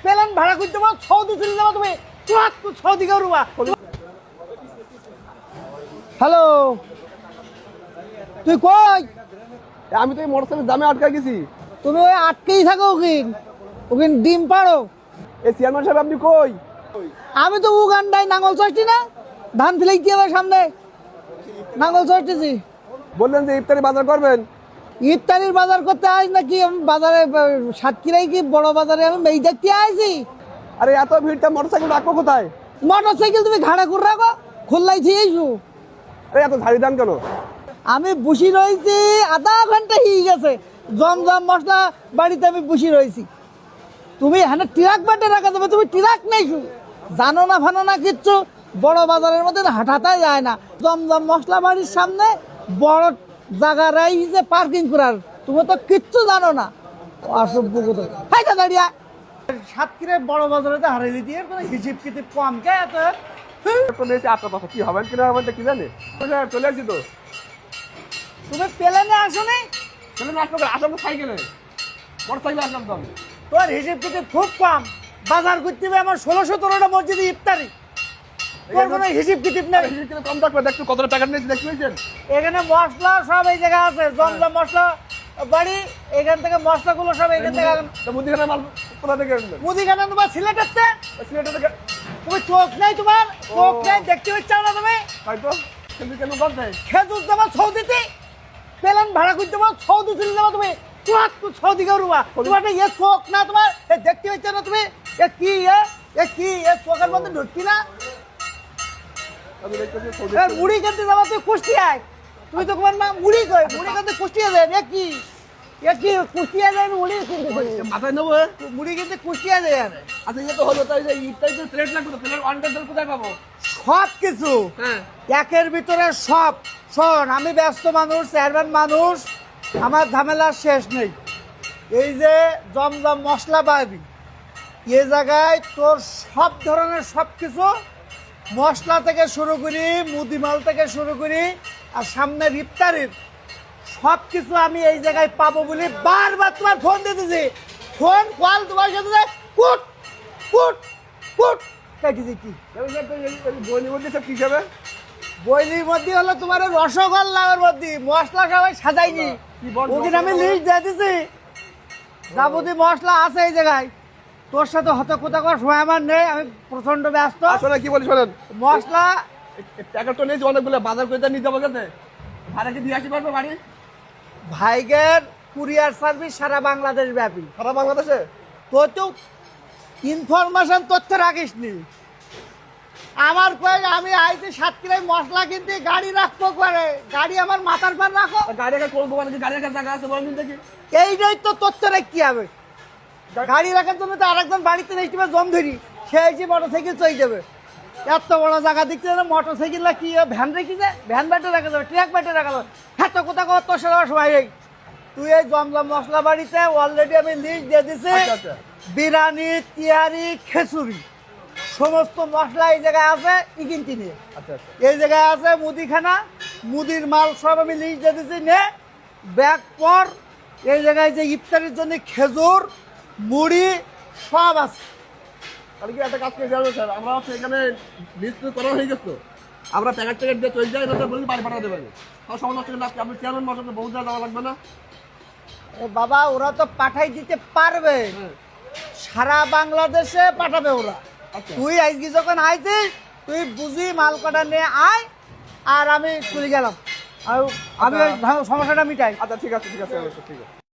Plane ভাড়া করতে পারো সৌদি চলে যাবো তুমি সৌদি কেউ রুবা। হ্যালো, তুই কই? আমি তো এই মোটরসাইকেল জামে আটকা গেছি। তুমি ওই আটকেই থাকো ওখানে ডিম পাড়ো। এই চেয়ারম্যান সাহেব আপনি কই? আমি তো উগান্ডায় নাঙ্গল চড়ছি না, ধান ফেলে কি হবে সামনে নাঙ্গল চড়তেছি। বললেন যে ইফতারি বাজার করবেন। ইফতারির বাজার করতে আস নাকি? আমি বাজারে সাতক্ষীরায় কি বড় বাজারে আমি এই দেখতে আসি। আরে এত ভিড়টা মোটরসাইকেল রাখবো কোথায়? মোটর সাইকেল তুমি ঘাড়া করে রাখো, খোল্লাইছি এইসু। আরে এত ঝাড়ি দাম কেন? আমি বসি রয়েছি আধা ঘন্টা হয়ে গেছে, জমজম মশলা বাড়িতে আমি বসি রয়েছি। তুমি এখানে ট্রাক বাটে রাখা যাবে, তুমি ট্রাক নেই জানো না ফানো না কিচ্ছু। বড় বাজারের মধ্যে হাঁটাতে যায় না। জমজম মশলা বাড়ির সামনে বড় জায়গা রাইছে পার্কিং করার, তুমি তো কিচ্ছু জানো না। অসভ্য কোথায় হাইটা দাঁড়িয়ে সাতক্ষীরার বড় বাজারে তো হারাই দিতে এর কোনো হিসিব কিতিব কম কে এত। আপনার পাশে কি হবেন কিনা হবেন কি জানে? চলে আসছি তো। তুমি প্লেনে আসো নি? চলে আসলাম তো সাইকেলে, মোটরসাইকেলে আসলাম তো আমি। তোর হিসেব কিতিব খুব কম। বাজার করতে হবে আমার 16-17টা মসজিদে ইফতারি, তোর কোনো হিসেব কিতিব নেই। কম থাকবে, দেখতে কতটা টাকা নিয়েছি দেখতে পেয়েছেন? এখানে মশলা সব এই জায়গায় আছে, জমজম মশলা বাড়ি, এখান থেকে মশলাগুলো সব এখান থেকে। মুদিখানা মাল কোথা থেকে আনবেন? মুদিখানা তোমার সিলেটের, সিলেটে থেকে। তুমি চোখ নেই, তোমার চোখ নেই, দেখতে পাচ্ছ না তুমি? হয়তো কিন্তু কেন করতে খেজুর যাবো সৌদিতে, প্লেন ভাড়া করতে পারো সৌদি চলে যাবো তুমি সৌদি কেউ রুবা। তোমার ইয়ে চোখ না, তোমার দেখতে পাচ্ছ না তুমি? এ কি চোখের মধ্যে ঢুকছি না? আমি দেখতেছি মুড়ি কিনতে যাবো তুই কুষ্টিয়ায়, তুমি তো তোমার মা মুড়ি কই, মুড়ি কিনতে কুষ্টিয়া যায়। এ কি কুষ্টিয়া যায়? মুড়ি কিনতে মাথায় নেবো। মুড়ি কিনতে কুষ্টিয়া যায়। আচ্ছা ইয়ে তো হলো, তাই যে ইফতারি তো প্লেট লাগবে তো, প্লেট অর্ডার কোথায় পাবো? সব কিছু হ্যাঁ, একের ভিতরে সব। শোন, আমি ব্যস্ত মানুষ, চেয়ারম্যান মানুষ, আমার ঝামেলার শেষ নেই। এই যে জমজম মশলা পাবি এ জায়গায় তোর সব ধরনের সব কিছু, মশলা থেকে শুরু করি, মুদিমাল থেকে শুরু করি, আর সামনে ইফতারির সব কিছু আমি এই জায়গায় পাবো বলে বারবার তোমার ফোন দিতেছি। ফোন কল তোমার সাথে কুট কুট কুট কেটে দিচ্ছি। বইয়ের মধ্যে সব কি যাবে? বইলির মধ্যে হলো তোমার রসগোল্লার মধ্যে মশলা সবাই সাজাইনি, ওদিন আমি লিস্ট দিয়ে দিছি। যাবতীয় মশলা আছে এই জায়গায়। তোর সাথে হতকতা করার সময় আমার নেই, আমি প্রচন্ড ব্যস্ত। আসলে কি বলি শোনেন, মশলা প্যাকেট তো নিয়েছি অনেকগুলো, বাজার করে নিয়ে যাবো কাছে, ভাড়া কি দিয়ে আসতে পারবো বাড়ি? ভাইগের কুরিয়ার সার্ভিস সারা বাংলাদেশ ব্যাপী। সারা বাংলাদেশে তোর তো ইনফরমেশন তথ্য রাখিস নি। আমার কয়ে আমি আইছি সাতক্ষীরায় মশলা কিনতে, গাড়ি রাখবো করে, গাড়ি আমার মাথার পার রাখো। গাড়ি রাখার করবো মানে গাড়ি রাখার জায়গা আছে বলেন দেখি। এইটাই তো তথ্য রাখতে হবে। গাড়ি রাখার জন্য তো আরেকজন বাড়িতে নেই জম ধরি, সেই যে মোটরসাইকেল চলে যাবে। এত বড় জায়গা দেখতে না, মোটরসাইকেল না কি ভ্যান রেখে যায়, ভ্যান ব্যাটে রাখা যাবে, ট্রাক ব্যাটে রাখা যাবে। হ্যাঁ তো কোথাও কোথাও তোর সাথে সময় নেই। তুই এই জমজম মশলা বাড়িতে অলরেডি আমি লিস্ট দিয়ে দিছি। বিরিয়ানি, তিহারি, খিচুড়ি সমস্ত মশলা এই জায়গায় আছে। কিনতে নিয়ে এই জায়গায় আছে মুদিখানা, মুদির মাল সব আমি লিস্ট দিয়ে দিছি। নে ব্যাগ পর। এই জায়গায় যে ইফতারির জন্য খেজুর, মুড়ি সব আছে। তাহলে কি একটা কাজ করে যাবো স্যার, আমরা হচ্ছে এখানে লিস্ট করা হয়ে গেছে, আমরা প্যাকেট ট্যাকেট দিয়ে চলে যাই, এটা বলি বাড়ি পাঠাতে পারি। তাও সমস্যা হচ্ছে না, আপনি চেয়ারম্যান মশাকে বহু যাওয়া লাগবে না। বাবা ওরা তো পাঠাই দিতে পারবে, সারা বাংলাদেশে পাঠাবে ওরা। তুই আজকে যখন আইছিস তুই বুঝি মাল কটা নিয়ে আয়, আর আমি চলে গেলাম। আর আমি সমস্যাটা মিটাই। আচ্ছা ঠিক আছে, ঠিক আছে, ঠিক আছে।